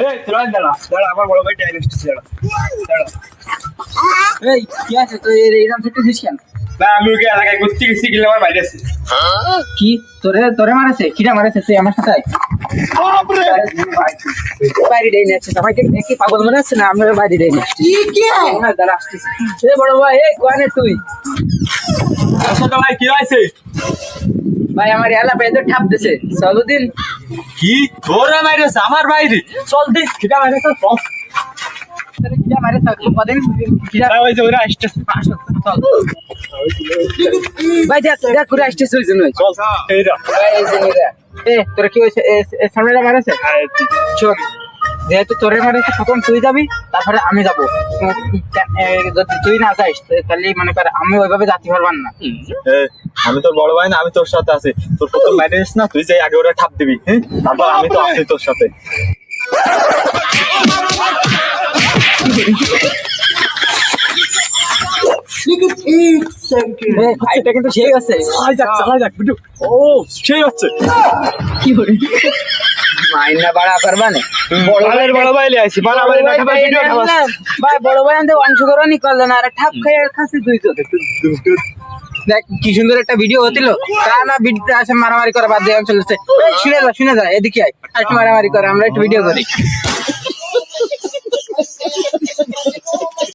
এই তোরা দাঁড়া দাঁড়া, আমার বড় ভাই ডাইরেক্ট দাঁড়া দাঁড়া। এই কি আছে তুই এরকম ছোট দিস কেন? না আমি ওকে এলাকায় ঘুরতে গেছি, গেলে আমার বাইরে আছে। কি তোরে তোরে মারাছে? কিরা মারাছে? তুই আমার সাথে আয়। বাইরে ডেই নিচ্ছে সবাইকে কি পাগল মনে হচ্ছে না? আমরা বাইরে ডেই নিচ্ছি। দাঁড়া আসতেছি। এ বড় ভাই, এই কোয়ানে তুই? আসলে ভাই কি হয়েছে? ভাই আমার এলা পেয়ে তো ঠাপ দিছে। চলো দিন। কি তোরা বাইরে আছে আমার বাইরে? চল দেখ কিটা বাইরে চল। তোরে কিরা মারাছে? কদিন কিরা ওই যে ওরা আসতেছে। চল। ভাই দেখ দেখ করে আসতেছে ওই জন্য। চল এইটা এই যে এরা। এ তোরা কি হইছে? এ সামনেটা মারাছে? চল। যেহেতু তোরে মারাছে তখন তুই যাবি, তারপরে আমি যাবো। যদি তুই না যাইস তাহলে মনে কর আমি ওইভাবে যাতে পারবার না। আমি তোর বড় ভাই না, আমি তোর সাথে আছি। তোর প্রথম বাইরে যাস না, তুই যাই আগে ওরা ঠাপ দিবি। হ্যাঁ তারপর আমি তো আছি তোর সাথে। এটা কিন্তু সেই আছে। চালাই যাক বিটু। ও সেই হচ্ছে। কি করে মাইনা বাড়া করবা না? বড় ভাই লিয়ে আইছি, বড় ভাই দেখা ভাই ভিডিও খাওয়া। ভাই বড় ভাই আমাদের অংশগ্রহণই করলো না, আর ঠাপ খাই আর খাসি তুই তো। দেখ কি সুন্দর একটা ভিডিও হছিল, তা না ভিডিও আসে মারামারি করা বাদ দিয়ে চলেছে। শুনে যা এদিকে আয়, আর একটু মারামারি করে আমরা একটু ভিডিও করি।